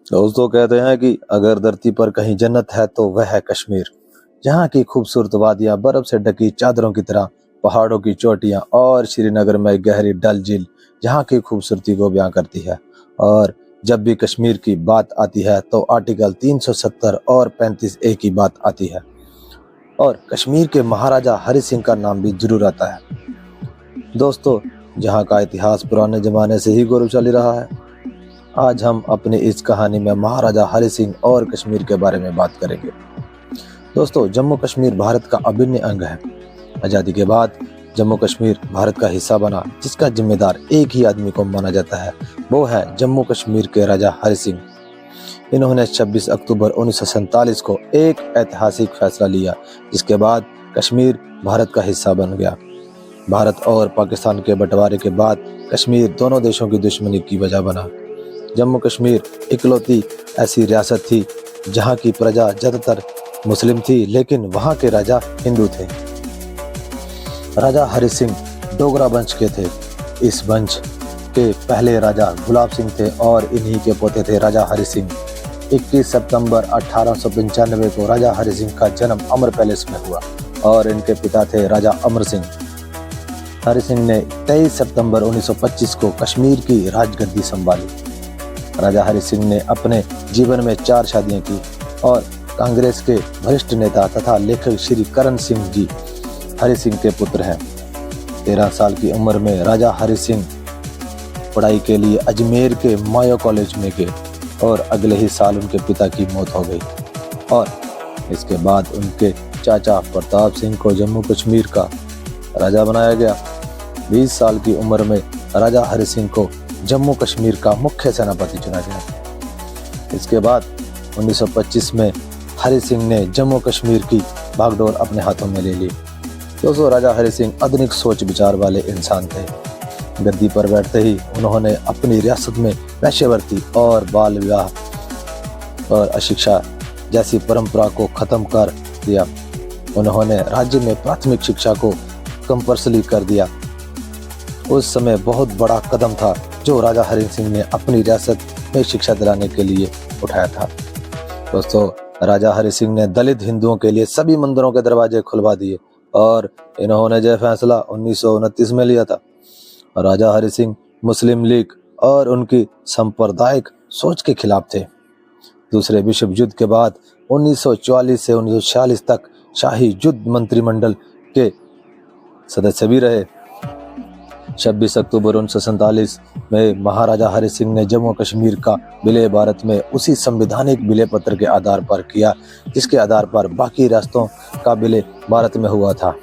दोस्तों कहते हैं कि अगर धरती पर कहीं जन्नत है तो वह है कश्मीर। जहाँ की खूबसूरत वादियां बर्फ से ढकी चादरों की तरह, पहाड़ों की चोटियां और श्रीनगर में गहरी डल झील जहाँ की खूबसूरती को बयां करती है। और जब भी कश्मीर की बात आती है तो आर्टिकल 370 और 35A की बात आती है और कश्मीर के महाराजा हरि सिंह का नाम भी जरूर आता है। दोस्तों, जहाँ का इतिहास पुराने जमाने से ही गौरवशाली रहा है। आज हम अपनी इस कहानी में महाराजा हरि सिंह और कश्मीर के बारे में बात करेंगे। दोस्तों, जम्मू कश्मीर भारत का अभिन्न अंग है। आज़ादी के बाद जम्मू कश्मीर भारत का हिस्सा बना, जिसका जिम्मेदार एक ही आदमी को माना जाता है, वो है जम्मू कश्मीर के राजा हरि सिंह। इन्होंने 26 अक्टूबर 1947 को एक ऐतिहासिक फैसला लिया, जिसके बाद कश्मीर भारत का हिस्सा बन गया। भारत और पाकिस्तान के बंटवारे के बाद कश्मीर दोनों देशों की दुश्मनी की वजह बना। जम्मू कश्मीर इकलौती ऐसी रियासत थी जहां की प्रजा ज्यादातर मुस्लिम थी, लेकिन वहां के राजा हिंदू थे। राजा हरि सिंह डोगरा वंश के थे। इस वंश के पहले राजा गुलाब सिंह थे और इन्हीं के पोते थे राजा हरि सिंह। 21 सितंबर 1895 को राजा हरि सिंह का जन्म अमर पैलेस में हुआ और इनके पिता थे राजा अमर सिंह। हरि सिंह ने 23 सितंबर 1925 को कश्मीर की राजगद्दी संभाली। राजा हरि सिंह ने अपने जीवन में 4 शादियां की और कांग्रेस के वरिष्ठ नेता तथा लेखक श्री करण सिंह जी हरि सिंह के पुत्र हैं। 13 साल की उम्र में राजा हरि सिंह पढ़ाई के लिए अजमेर के मायो कॉलेज में गए और अगले ही साल उनके पिता की मौत हो गई और इसके बाद उनके चाचा प्रताप सिंह को जम्मू कश्मीर का राजा बनाया गया। 20 साल की उम्र में राजा हरि सिंह को जम्मू कश्मीर का मुख्य सेनापति चुना गया। इसके बाद 1925 में हरि सिंह ने जम्मू कश्मीर की बागडोर अपने हाथों में ले ली। दोस्तों, राजा हरि सिंह आधुनिक सोच विचार वाले इंसान थे। गद्दी पर बैठते ही उन्होंने अपनी रियासत में वेश्यावृत्ति और बाल विवाह और अशिक्षा जैसी परंपरा को खत्म कर दिया। उन्होंने राज्य में प्राथमिक शिक्षा को कंपल्सरी कर दिया। उस समय बहुत बड़ा कदम था जो राजा हरि सिंह ने अपनी रियासत में शिक्षा दिलाने के लिए उठाया था। दोस्तों, राजा हरि सिंह ने दलित हिंदुओं के लिए सभी मंदिरों के दरवाजे खुलवा दिए और इन्होंने यह फैसला 1929 में लिया था। राजा हरि सिंह मुस्लिम लीग और उनकी सांप्रदायिक सोच के खिलाफ थे। दूसरे विश्व युद्ध के बाद 1944 से 1946 तक शाही युद्ध मंत्रिमंडल के सदस्य भी रहे। 26 अक्टूबर 1947 में महाराजा हरि सिंह ने जम्मू कश्मीर का विलय भारत में उसी संवैधानिक विलय पत्र के आधार पर किया, जिसके आधार पर बाकी रियासतों का विलय भारत में हुआ था।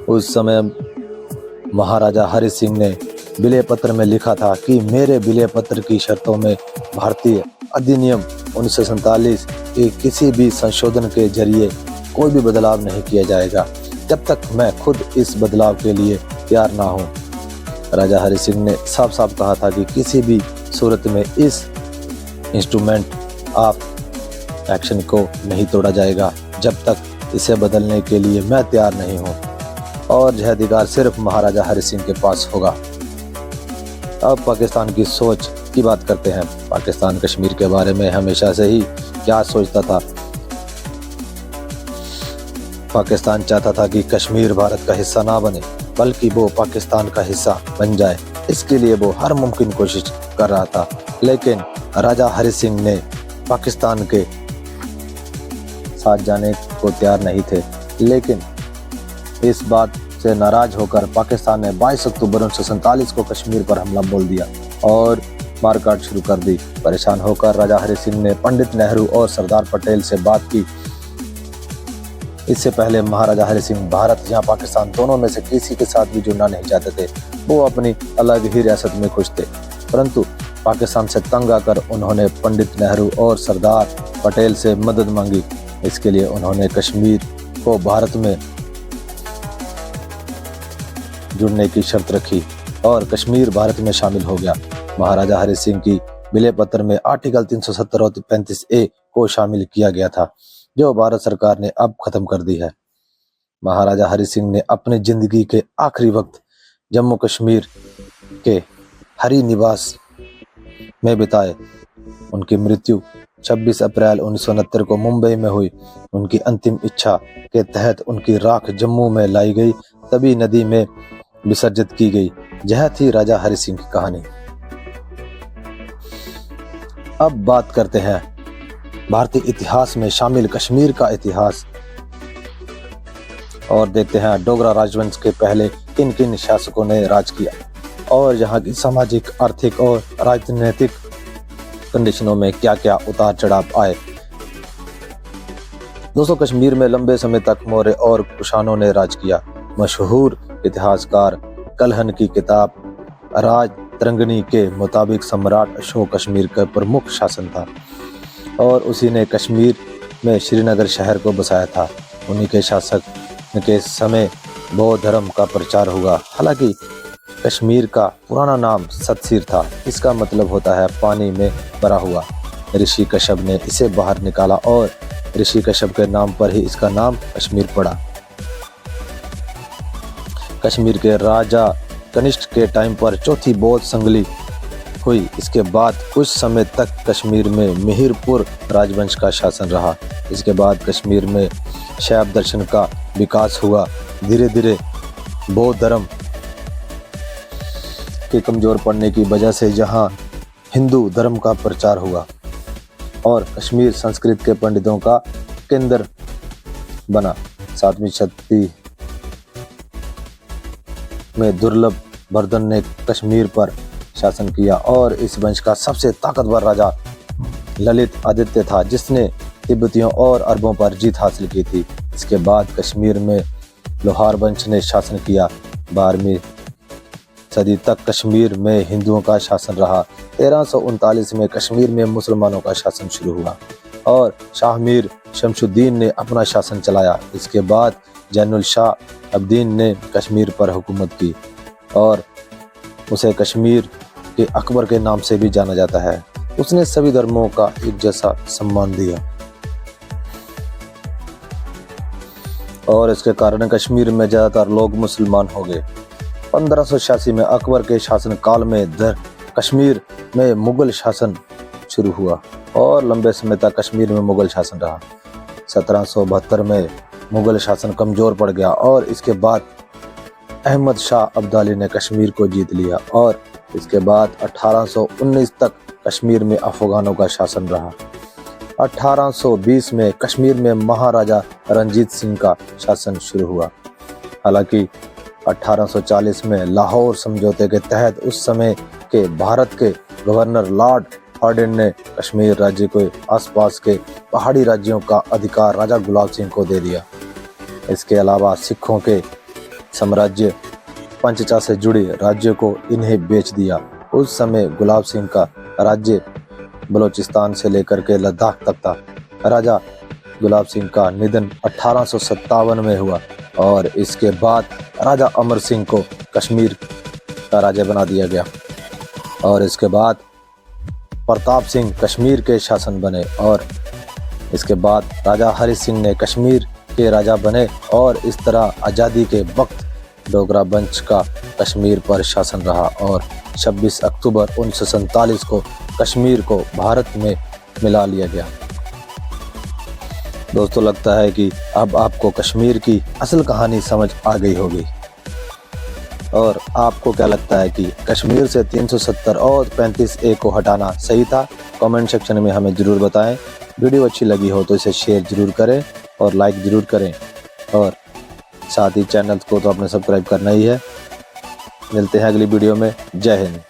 उस समय महाराजा हरि सिंह ने विलय पत्र में लिखा था कि मेरे विलय पत्र की शर्तों में भारतीय अधिनियम 1947 के किसी भी संशोधन के जरिए कोई भी बदलाव नहीं किया जाएगा जब तक मैं खुद इस बदलाव के लिए तैयार ना हूं। राजा हरि सिंह ने साफ साफ कहा था कि किसी भी सूरत में इस इंस्ट्रूमेंट ऑफ एक्शन को नहीं तोड़ा जाएगा जब तक इसे बदलने के लिए मैं तैयार नहीं हूं और यह अधिकार सिर्फ महाराजा हरि सिंह के पास होगा। अब पाकिस्तान की सोच की बात करते हैं। पाकिस्तान कश्मीर के बारे में हमेशा से ही क्या सोचता था। पाकिस्तान चाहता था कि कश्मीर भारत का हिस्सा ना बने, बल्कि वो पाकिस्तान का हिस्सा बन जाए। इसके लिए वो हर मुमकिन कोशिश कर रहा था, लेकिन राजा हरि सिंह ने पाकिस्तान के साथ जाने को तैयार नहीं थे। लेकिन इस बात से नाराज होकर पाकिस्तान ने 22 अक्टूबर 1947 को कश्मीर पर हमला बोल दिया और मारकाट शुरू कर दी। परेशान होकर राजा हरि सिंह ने पंडित नेहरू और सरदार पटेल से बात की। इससे पहले महाराजा हरि सिंह भारत या पाकिस्तान दोनों में से किसी के साथ भी जुड़ना नहीं चाहते थे। वो अपनी अलग ही रियासत में खुश थे, परंतु पाकिस्तान से तंग आकर उन्होंने पंडित नेहरू और सरदार पटेल से मदद मांगी। इसके लिए उन्होंने कश्मीर को भारत में जुड़ने की शर्त रखी और कश्मीर भारत में शामिल हो गया। महाराजा हरि सिंह की विलय पत्र में आर्टिकल 370 और 35A को शामिल किया गया था, जो भारत सरकार ने अब खत्म कर दी है। महाराजा हरि सिंह ने अपनी जिंदगी के आखिरी वक्त जम्मू कश्मीर के हरी निवास में बिताए। उनकी मृत्यु 26 अप्रैल 1969 को मुंबई में हुई। उनकी अंतिम इच्छा के तहत उनकी राख जम्मू में लाई गई, तभी नदी में विसर्जित की गई। यह थी राजा हरि सिंह की कहानी। अब बात करते हैं भारतीय इतिहास में शामिल कश्मीर का इतिहास और देखते हैं डोगरा राजवंश के पहले किन किन शासकों ने राज किया और यहाँ की सामाजिक, आर्थिक और राजनीतिक कंडीशनों में क्या क्या उतार चढ़ाव आए। दोस्तों, कश्मीर में लंबे समय तक मौर्य और कुषाणों ने राज किया। मशहूर इतिहासकार कलहन की किताब राज तरंगिणी के मुताबिक सम्राट अशोक कश्मीर का प्रमुख शासन था और उसी ने कश्मीर में श्रीनगर शहर को बसाया था। उन्हीं के शासक के समय बौद्ध धर्म का प्रचार हुआ। हालांकि कश्मीर का पुराना नाम सतसीर था। इसका मतलब होता है पानी में भरा हुआ। ऋषि कश्यप ने इसे बाहर निकाला और ऋषि कश्यप के नाम पर ही इसका नाम कश्मीर पड़ा। कश्मीर के राजा कनिष्क के टाइम पर चौथी बौद्ध संगली हुई। इसके बाद कुछ समय तक कश्मीर में मिहिरपुर राजवंश का शासन रहा। इसके बाद कश्मीर में शैव दर्शन का विकास हुआ। धीरे धीरे बौद्ध धर्म के कमजोर पड़ने की वजह से यहाँ हिंदू धर्म का प्रचार हुआ और कश्मीर संस्कृत के पंडितों का केंद्र बना। 7वीं शताब्दी में दुर्लभ बर्दन ने कश्मीर पर शासन किया और इस वंश का सबसे ताकतवर राजा ललित आदित्य था, जिसने तिब्बतियों और अरबों पर जीत हासिल की थी। इसके बाद कश्मीर में लोहार वंश ने शासन किया। 12वीं सदी तक कश्मीर में हिंदुओं का शासन रहा। 1339 में कश्मीर में मुसलमानों का शासन शुरू हुआ और शाह मीर शमशुद्दीन ने अपना शासन चलाया। इसके बाद जैनुल शाह अब्दीन ने कश्मीर पर हुकूमत की और उसे कश्मीर के अकबर के नाम से भी जाना जाता है। उसने सभी धर्मों का एक जैसा सम्मान दिया और इसके कारण कश्मीर में ज्यादातर लोग मुसलमान हो गए। 1586 में अकबर के शासन काल में कश्मीर में मुगल शासन शुरू हुआ और लंबे समय तक कश्मीर में मुगल शासन रहा। 1772 में मुगल शासन कमजोर पड़ गया और इसके बाद अहमद शाह अब्दाली ने कश्मीर को जीत लिया और इसके बाद 1819 तक कश्मीर में अफगानों का शासन रहा। 1820 में कश्मीर में महाराजा रणजीत सिंह का शासन शुरू हुआ। हालांकि 1840 में लाहौर समझौते के तहत उस समय के भारत के गवर्नर लॉर्ड हॉर्डिन ने कश्मीर राज्य को आसपास के पहाड़ी राज्यों का अधिकार राजा गुलाब सिंह को दे दिया। इसके अलावा सिखों के साम्राज्य पंचचा से जुड़े राज्यों को इन्हें बेच दिया। उस समय गुलाब सिंह का राज्य बलूचिस्तान से लेकर के लद्दाख तक था। राजा गुलाब सिंह का निधन 1857 में हुआ और इसके बाद राजा अमर सिंह को कश्मीर का राजा बना दिया गया और इसके बाद प्रताप सिंह कश्मीर के शासन बने और इसके बाद राजा हरि सिंह ने कश्मीर के राजा बने और इस तरह आज़ादी के वक्त डोगरा वंश का कश्मीर पर शासन रहा और 26 अक्टूबर 1947 को कश्मीर को भारत में मिला लिया गया। दोस्तों, लगता है कि अब आपको कश्मीर की असल कहानी समझ आ गई होगी। और आपको क्या लगता है कि कश्मीर से 370 और 35A को हटाना सही था? कमेंट सेक्शन में हमें ज़रूर बताएं। वीडियो अच्छी लगी हो तो इसे शेयर ज़रूर करें और लाइक ज़रूर करें और साथ ही चैनल को तो आपने सब्सक्राइब करना ही है। मिलते हैं अगली वीडियो में। जय हिंद।